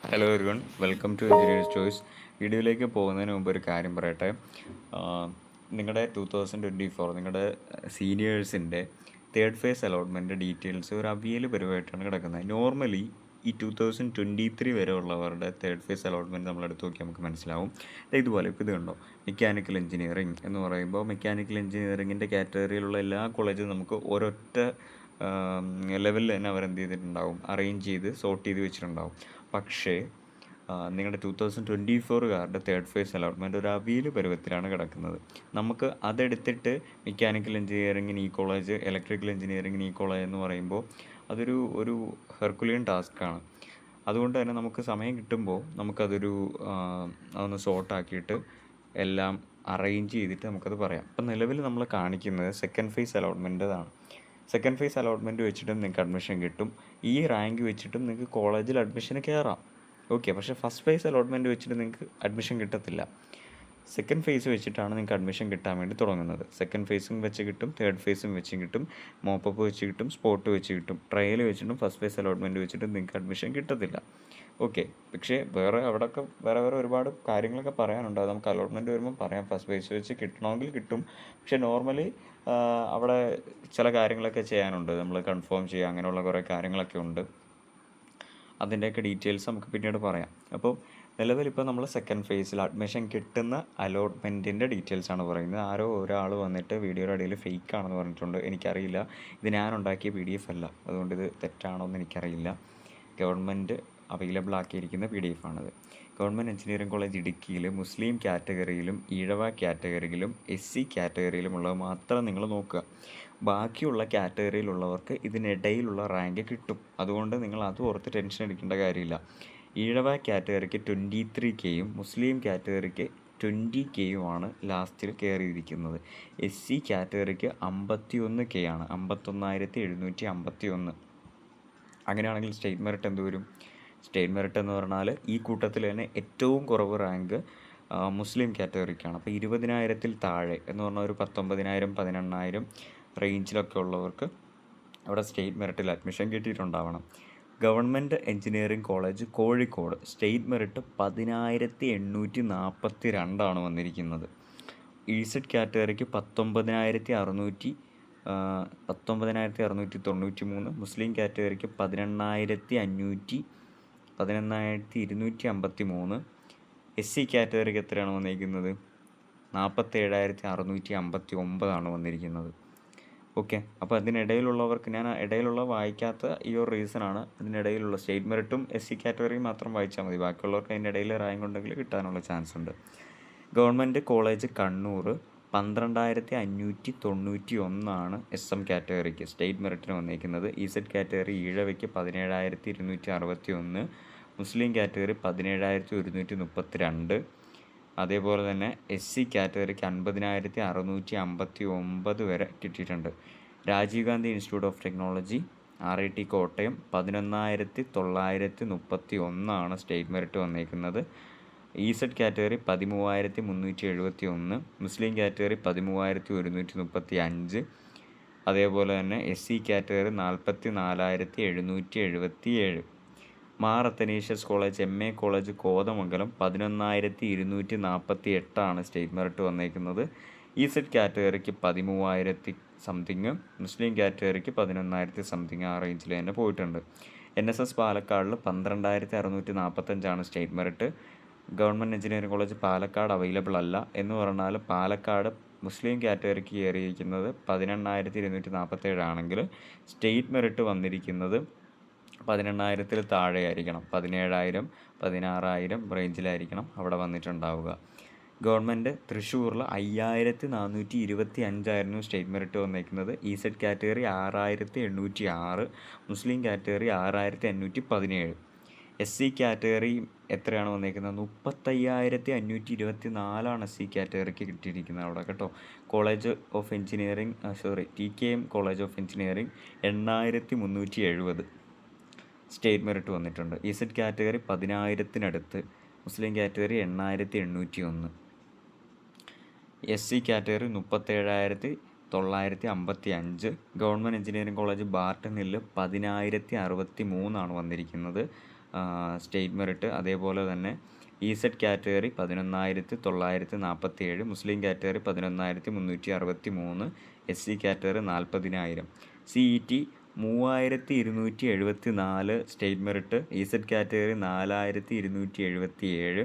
Hello everyone, welcome to engineers choice. വീഡിയോയിലേക്ക് പോകുന്നതിന് മുമ്പ് ഒരു കാര്യം പറയട്ടെ. നിങ്ങളുടെ 2024 നിങ്ങളുടെ സീനിയേഴ്സിൻ്റെ തേർഡ് ഫേസ് അലോട്ട്മെൻറ്റ് ഡീറ്റെയിൽസ് ഒരു അവിയൽ പരിപാടിയായിട്ടാണ് കിടക്കുന്നത്. നോർമലി ഈ 2023 വരെ ഉള്ളവരുടെ തേർഡ് ഫേസ് അലോട്ട്മെൻറ്റ് നമ്മളെടുത്ത് നോക്കി നമുക്ക് മനസ്സിലാവും. ഇതുപോലെ ഇപ്പോൾ ഇത് കണ്ടോ, മെക്കാനിക്കൽ എഞ്ചിനീയറിംഗ് എന്ന് പറയുമ്പോൾ മെക്കാനിക്കൽ എഞ്ചിനീയറിങ്ങിൻ്റെ കാറ്റഗറിയിലുള്ള എല്ലാ കോളേജും നമുക്ക് ഒരൊറ്റ ലെവലിൽ തന്നെ അവരെന്ത് ചെയ്തിട്ടുണ്ടാവും, അറേഞ്ച് ചെയ്ത് സോർട്ട് ചെയ്ത് വെച്ചിട്ടുണ്ടാവും. പക്ഷേ നിങ്ങളുടെ 2024കാരുടെ തേർഡ് ഫേസ് അലോട്ട്മെൻറ്റ് ഒരു അവിയൽ പരുവത്തിലാണ് കിടക്കുന്നത്. നമുക്ക് അതെടുത്തിട്ട് മെക്കാനിക്കൽ എഞ്ചിനീയറിങ്ങിന് ഈ കോളേജ്, ഇലക്ട്രിക്കൽ എഞ്ചിനീയറിങ്ങിന് ഈ കോളേജ് എന്ന് പറയുമ്പോൾ അതൊരു ഹെർക്കുലിയൻ ടാസ്ക്കാണ്. അതുകൊണ്ട് തന്നെ നമുക്ക് സമയം കിട്ടുമ്പോൾ നമുക്കതൊരു അതൊന്ന് സോർട്ടാക്കിയിട്ട് എല്ലാം അറേഞ്ച് ചെയ്തിട്ട് നമുക്കത് പറയാം. അപ്പം നിലവിൽ നമ്മൾ കാണിക്കുന്നത് സെക്കൻഡ് ഫേസ് അലോട്ട്മെൻറ്റതാണ്. സെക്കൻഡ് ഫേസ് അലോട്ട്മെൻറ്റ് വെച്ചിട്ടും നിങ്ങൾക്ക് അഡ്മിഷൻ കിട്ടും. ഈ റാങ്ക് വെച്ചിട്ടും നിങ്ങൾക്ക് കോളേജിൽ അഡ്മിഷന് കയറാം. ഓക്കെ, പക്ഷേ ഫസ്റ്റ് ഫേസ് അലോട്ട്മെൻറ്റ് വെച്ചിട്ട് നിങ്ങൾക്ക് അഡ്മിഷൻ കിട്ടത്തില്ല. സെക്കൻഡ് ഫേസ് വെച്ചിട്ടാണ് നിങ്ങൾക്ക് അഡ്മിഷൻ കിട്ടാൻ വേണ്ടി തുടങ്ങുന്നത്. സെക്കൻഡ് ഫേസും വെച്ച് കിട്ടും, തേർഡ് ഫേസും വെച്ച് കിട്ടും, മോപ്പപ്പ് വെച്ച് കിട്ടും, സ്പോട്ട് വെച്ച് കിട്ടും. ട്രയൽ വെച്ചിട്ടും ഫസ്റ്റ് ഫേസ് അലോട്ട്മെൻറ്റ് വെച്ചിട്ടും നിങ്ങൾക്ക് അഡ്മിഷൻ കിട്ടത്തില്ല. ഓക്കെ, പക്ഷേ അവിടെയൊക്കെ വേറെ ഒരുപാട് കാര്യങ്ങളൊക്കെ പറയാനുണ്ട്. അത് നമുക്ക് അലോട്ട്മെൻറ്റ് വരുമ്പോൾ പറയാം. ഫസ്റ്റ് ഫേസ് വെച്ച് കിട്ടണമെങ്കിൽ കിട്ടും. പക്ഷേ നോർമലി അവിടെ ചില കാര്യങ്ങളൊക്കെ ചെയ്യാനുണ്ട്. നമ്മൾ കൺഫേം ചെയ്യുക, അങ്ങനെയുള്ള കുറേ കാര്യങ്ങളൊക്കെ ഉണ്ട്. അതിൻ്റെയൊക്കെ ഡീറ്റെയിൽസ് നമുക്ക് പിന്നീട് പറയാം. അപ്പോൾ നിലവിലിപ്പോൾ നമ്മൾ സെക്കൻഡ് ഫേസിൽ അഡ്മിഷൻ കിട്ടുന്ന അലോട്ട്മെൻറ്റിൻ്റെ ഡീറ്റെയിൽസാണ് പറയുന്നത്. ആരോ ഒരാൾ വന്നിട്ട് വീഡിയോയുടെ ഇടയിൽ ഫേക്ക് ആണെന്ന് പറഞ്ഞിട്ടുണ്ട്. എനിക്കറിയില്ല, ഇത് ഞാൻ ഉണ്ടാക്കിയ PDF അല്ല, അതുകൊണ്ട് ഇത് തെറ്റാണോ എന്ന് എനിക്കറിയില്ല. ഗവൺമെൻറ് അവൈലബിൾ ആക്കിയിരിക്കുന്ന PDF ആണിത്. ഗവൺമെൻറ് എഞ്ചിനീയറിംഗ് കോളേജ് ഇടുക്കിയിൽ മുസ്ലിം കാറ്റഗറിയിലും ഈഴവ കാറ്റഗറിയിലും SC കാറ്റഗറിയിലുമുള്ളത് മാത്രം നിങ്ങൾ നോക്കുക. ബാക്കിയുള്ള കാറ്റഗറിയിലുള്ളവർക്ക് ഇതിനിടയിലുള്ള റാങ്ക് കിട്ടും. അതുകൊണ്ട് നിങ്ങൾ അത് ഓർത്ത് ടെൻഷൻ അടിക്കേണ്ട കാര്യമില്ല. ഈഴവ കാറ്റഗറിക്ക് 23Kയും മുസ്ലിം കാറ്റഗറിക്ക് 20Kയുമാണ് ലാസ്റ്റിൽ കയറിയിരിക്കുന്നത്. SC കാറ്റഗറിക്ക് 51K ആണ്, 51,751. അങ്ങനെയാണെങ്കിൽ സ്റ്റേറ്റ് മെറിറ്റ് എന്ത് വരും? സ്റ്റേറ്റ് മെറിറ്റ് എന്ന് പറഞ്ഞാൽ ഈ കൂട്ടത്തിൽ തന്നെ ഏറ്റവും കുറവ് റാങ്ക് മുസ്ലിം കാറ്റഗറിക്കാണ്. അപ്പോൾ 20,000-ൽ താഴെ എന്ന് പറഞ്ഞാൽ ഒരു 19,000, 18,000 റേഞ്ചിലൊക്കെ ഉള്ളവർക്ക് അവിടെ സ്റ്റേറ്റ് മെറിറ്റിൽ അഡ്മിഷൻ കിട്ടിയിട്ടുണ്ടാവണം. Government engineering college Kozhikode state merit 10,842 വന്നിരിക്കുന്നത്. EZ കാറ്റഗറിക്ക് 19,693, മുസ്ലിം കാറ്റഗറിക്ക് 11,253, SC കാറ്റഗറിക്ക് എത്രയാണ് വന്നിരിക്കുന്നത്? 47,659 വന്നിരിക്കുന്നത്. ഓക്കെ, അപ്പോൾ അതിനിടയിലുള്ളവർക്ക്, ഞാൻ ഇടയിലുള്ള വായിക്കാത്ത ഈ ഒരു റീസണാണ്. അതിനിടയിലുള്ള സ്റ്റേറ്റ് മെറിറ്റും SC കാറ്റഗറിയും മാത്രം വായിച്ചാൽ മതി. ബാക്കിയുള്ളവർക്ക് അതിനിടയിൽ റാങ്ക് ഉണ്ടെങ്കിൽ കിട്ടാനുള്ള ചാൻസ് ഉണ്ട്. ഗവൺമെൻറ് കോളേജ് കണ്ണൂർ 12,591 SM കാറ്റഗറിക്ക് സ്റ്റേറ്റ് മെറിറ്റിന് വന്നിരിക്കുന്നത്. EZ കാറ്റഗറി ഈഴവയ്ക്ക് 17,261, മുസ്ലിം കാറ്റഗറി 17,132. അതേപോലെ തന്നെ SC കാറ്റഗറിക്ക് 50,659 വരെ കിട്ടിയിട്ടുണ്ട്. Rajiv Gandhi institute of technology RIT Kottayam 11,931 state merit വന്നിരിക്കുന്നത്. EZ കാറ്റഗറി 13,371, മുസ്ലിം കാറ്റഗറി 13,135. അതേപോലെ തന്നെ SC category 44,777. Mar Athanasius college MA college Kothamangalam 11,248 state merit വന്നേക്കുന്നത്. EZ കാറ്റഗറിക്ക് 13,000 സംതിങ്, മുസ്ലിം കാറ്റഗറിക്ക് 11,000 സംതിങ്, ആ റേഞ്ചിൽ തന്നെ പോയിട്ടുണ്ട്. NSS പാലക്കാടിൽ 12,645 state merit. Government engineering college Palakkad available അല്ല എന്ന് പറഞ്ഞാൽ പാലക്കാട് മുസ്ലിം കാറ്റഗറിക്ക് കയറിയിരിക്കുന്നത് 18,247 ആണെങ്കിൽ സ്റ്റേറ്റ് മെറിറ്റ് വന്നിരിക്കുന്നത് 18,000-ൽ താഴെയായിരിക്കണം. 17,000, 16,000 റേഞ്ചിലായിരിക്കണം അവിടെ വന്നിട്ടുണ്ടാവുക. ഗവൺമെൻറ് തൃശ്ശൂരിൽ 5,425 സ്റ്റേറ്റ് മെറിറ്റ് വന്നിരിക്കുന്നത്. EZ കാറ്റഗറി 6,806, മുസ്ലിം കാറ്റഗറി 6,517. SC കാറ്റഗറി എത്രയാണ് വന്നിരിക്കുന്നത്? 35,524 SC കാറ്റഗറിക്ക് കിട്ടിയിരിക്കുന്നത് അവിടെ കേട്ടോ. College of engineering TKM college of engineering 8,370 state merit വന്നിട്ടുണ്ട്. EZ കാറ്റഗറി 10,000-നടുത്ത്, മുസ്ലിം category 8,801, SC category 37,955. Government engineering college Barton Hill 10,063 വന്നിരിക്കുന്നത്. State merit. അതേപോലെ തന്നെ EZ കാറ്റഗറി 11,947, മുസ്ലിം category 11,363, SC category 40,000. CET 3,274 state merit, EZ category 4,277,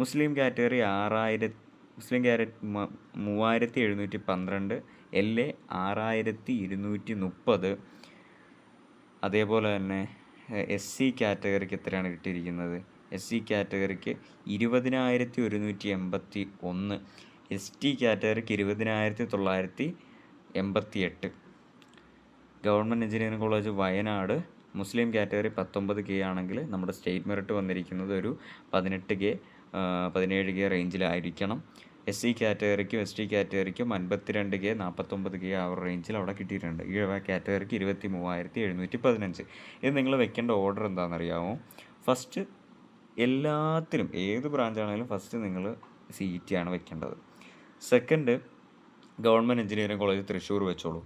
മുസ്ലിം കാറ്റഗറി 3,712, LA 6,230. അതേപോലെ തന്നെ SC കാറ്റഗറിക്ക് എത്രയാണ് കിട്ടിയിരിക്കുന്നത്? SC കാറ്റഗറിക്ക് 20,181, ST കാറ്റഗറിക്ക് 20,988. ഗവൺമെൻറ് എഞ്ചിനീയറിംഗ് കോളേജ് വയനാട് മുസ്ലിം കാറ്റഗറി 19K ആണെങ്കിൽ നമ്മുടെ സ്റ്റേറ്റ് മെറിറ്റ് വന്നിരിക്കുന്നത് ഒരു 18K 17K റേഞ്ചിലായിരിക്കണം. SC കാറ്റഗറിക്കും ST കാറ്റഗറിക്കും 52K 49K ആ ഒരു റേഞ്ചിൽ അവിടെ കിട്ടിയിട്ടുണ്ട്. ഈഴവ കാറ്റഗറിക്ക് 23,715. ഇത് നിങ്ങൾ വെക്കേണ്ട ഓർഡർ എന്താണെന്നറിയാമോ? ഫസ്റ്റ് എല്ലാത്തിനും ഏത് ബ്രാഞ്ചാണെങ്കിലും ഫസ്റ്റ് നിങ്ങൾ CET ആണ് വെക്കേണ്ടത്. Second government engineering college Thrissur വെച്ചോളൂ.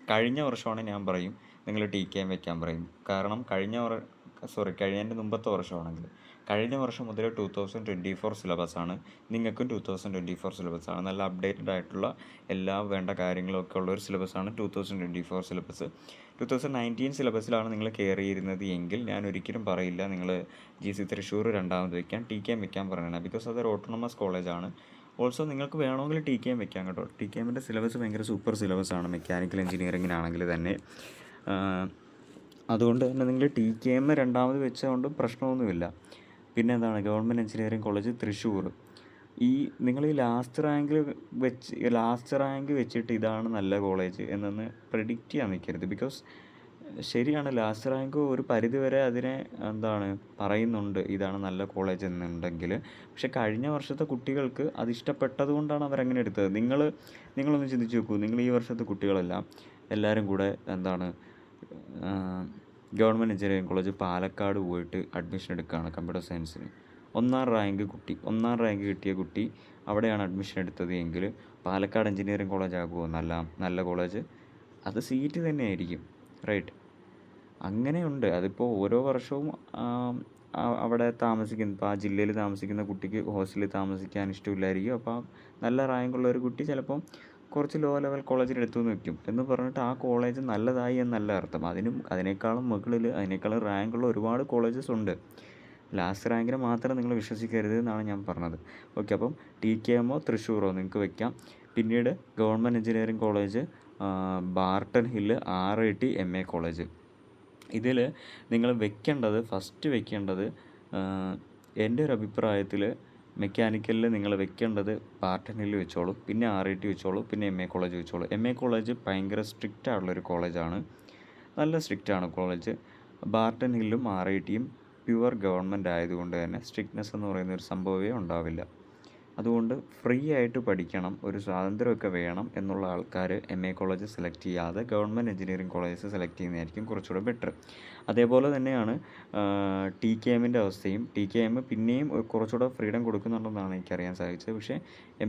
കഴിഞ്ഞ വർഷമാണ് ഞാൻ പറയും നിങ്ങൾ TKM വെക്കാൻ പറയും. കാരണം കഴിഞ്ഞതിൻ്റെ മുമ്പത്തെ വർഷമാണെങ്കിൽ കഴിഞ്ഞ വർഷം മുതൽ 2024 സിലബസാണ്. നിങ്ങൾക്കും 2024 സിലബസാണ്. നല്ല അപ്ഡേറ്റഡ് ആയിട്ടുള്ള എല്ലാ വേണ്ട കാര്യങ്ങളൊക്കെ ഉള്ളൊരു സിലബസാണ് 2024 സിലബസ്. 2019 സിലബസിലാണ് നിങ്ങൾ കയറിയിരുന്നത് എങ്കിൽ ഞാൻ ഒരിക്കലും പറയില്ല നിങ്ങൾ GC തൃശ്ശൂർ രണ്ടാമത് വയ്ക്കാൻ, TKM വെക്കാൻ പറയണം. ബിക്കോസ് അതൊരു ഓട്ടോണമസ് കോളേജാണ്. ഓൾസോ നിങ്ങൾക്ക് വേണമെങ്കിൽ TKM വെക്കാം കേട്ടോ. TKMൻ്റെ സിലബസ് ഭയങ്കര സൂപ്പർ സിലബസാണ് മെക്കാനിക്കൽ എഞ്ചിനീയറിങ്ങിനാണെങ്കിൽ തന്നെ. അതുകൊണ്ട് തന്നെ നിങ്ങൾ TKM രണ്ടാമത് വെച്ചതുകൊണ്ട് പ്രശ്നമൊന്നുമില്ല. പിന്നെ എന്താണ് ഗവൺമെൻറ് എഞ്ചിനീയറിംഗ് കോളേജ് തൃശ്ശൂർ. നിങ്ങൾ ഈ ലാസ്റ്റ് റാങ്ക് വെച്ചിട്ട് ഇതാണ് നല്ല കോളേജ് എന്നൊന്ന് പ്രെഡിക്റ്റ് ചെയ്യാൻ നിൽക്കരുത്. ബിക്കോസ് ശരിയാണ്, ലാസ്റ്റ് റാങ്ക് ഒരു പരിധിവരെ അതിനെ പറയുന്നുണ്ട് ഇതാണ് നല്ല കോളേജ് എന്നുണ്ടെങ്കിൽ. പക്ഷെ കഴിഞ്ഞ വർഷത്തെ കുട്ടികൾക്ക് അത് ഇഷ്ടപ്പെട്ടത് കൊണ്ടാണ് അവരങ്ങനെ എടുത്തത്. നിങ്ങളൊന്ന് ചിന്തിച്ച് നോക്കൂ. നിങ്ങൾ ഈ വർഷത്തെ കുട്ടികളെല്ലാം എല്ലാവരും കൂടെ ഗവൺമെൻറ് എഞ്ചിനീയറിംഗ് കോളേജ് പാലക്കാട് പോയിട്ട് അഡ്മിഷൻ എടുക്കുകയാണ് കമ്പ്യൂട്ടർ സയൻസിന്. ഒന്നാം റാങ്ക് കിട്ടിയ കുട്ടി അവിടെയാണ് അഡ്മിഷൻ എടുത്തത് എങ്കിൽ പാലക്കാട് എഞ്ചിനീയറിംഗ് കോളേജ് ആകുമോ നല്ല കോളേജ്? അത് CET തന്നെയായിരിക്കും, റൈറ്റ്? അങ്ങനെയുണ്ട്. അതിപ്പോൾ ഓരോ വർഷവും അവിടെ ഇപ്പോൾ ആ ജില്ലയിൽ താമസിക്കുന്ന കുട്ടിക്ക് ഹോസ്റ്റലിൽ താമസിക്കാൻ ഇഷ്ടമില്ലായിരിക്കും. അപ്പോൾ നല്ല റാങ്കുള്ള ഒരു കുട്ടി ചിലപ്പം കുറച്ച് ലോ ലെവൽ കോളേജിൽ എടുത്തു വയ്ക്കും എന്ന് പറഞ്ഞിട്ട് ആ കോളേജ് നല്ലതായി എന്നല്ല അർത്ഥം. അതിനേക്കാളും റാങ്കുള്ള ഒരുപാട് കോളേജസ് ഉണ്ട്. ലാസ്റ്റ് റാങ്കിനെ മാത്രം നിങ്ങൾ വിശ്വസിക്കരുത് എന്നാണ് ഞാൻ പറഞ്ഞത്. ഓക്കെ, അപ്പം TKMോ തൃശ്ശൂരോ നിങ്ങൾക്ക് വെക്കാം. പിന്നീട് government engineering college Barton hill RIT MA college. ഇതിൽ നിങ്ങൾ ഫസ്റ്റ് വെക്കേണ്ടത് എൻ്റെ ഒരു അഭിപ്രായത്തിൽ മെക്കാനിക്കലിൽ നിങ്ങൾ വെക്കേണ്ടത് ബാർട്ടൺ ഹില്ല് വെച്ചോളൂ, പിന്നെ RIT വെച്ചോളൂ, പിന്നെ MA കോളേജ് വെച്ചോളൂ. MA കോളേജ് ഭയങ്കര സ്ട്രിക്റ്റ് ആയിട്ടുള്ളൊരു കോളേജാണ്, നല്ല സ്ട്രിക്റ്റാണ് കോളേജ്. ബാർട്ടൺ ഹില്ലും RITയും പ്യുവർ ഗവൺമെൻറ് ആയതുകൊണ്ട് തന്നെ സ്ട്രിക്ട്നെസ് എന്ന് പറയുന്ന ഒരു സംഭവമേ ഉണ്ടാവില്ല. അതുകൊണ്ട് ഫ്രീ ആയിട്ട് പഠിക്കണം, ഒരു സ്വാതന്ത്ര്യമൊക്കെ വേണം എന്നുള്ള ആൾക്കാർ MA കോളേജ് സെലക്ട് ചെയ്യാതെ ഗവൺമെൻറ് എഞ്ചിനീയറിംഗ് കോളേജസ് സെലക്ട് ചെയ്യുന്നതായിരിക്കും കുറച്ചുകൂടെ ബെറ്റർ. അതേപോലെ തന്നെയാണ് TKMൻ്റെ അവസ്ഥയും. TKM പിന്നെയും കുറച്ചുകൂടെ ഫ്രീഡം കൊടുക്കുന്നുണ്ടെന്നാണ് എനിക്കറിയാൻ സാധിച്ചത്. പക്ഷേ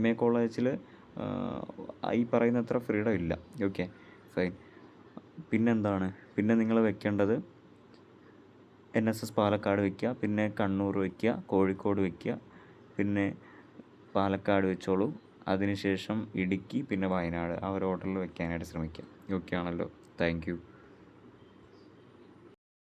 MA കോളേജിൽ ഈ പറയുന്നത്ര ഫ്രീഡം ഇല്ല. Okay, fine. പിന്നെ നിങ്ങൾ വെക്കേണ്ടത് NSS പാലക്കാട് വയ്ക്കുക, പിന്നെ കണ്ണൂർ വയ്ക്കുക, കോഴിക്കോട് വയ്ക്കുക, പിന്നെ പാലക്കാട് വെച്ചോളൂ. അതിനുശേഷം ഇടുക്കി, പിന്നെ വയനാട്. ആ ഒരു ഓർഡറിൽ വെക്കാനായിട്ട് ശ്രമിക്കുക. ഓക്കെ ആണല്ലോ? Thank you.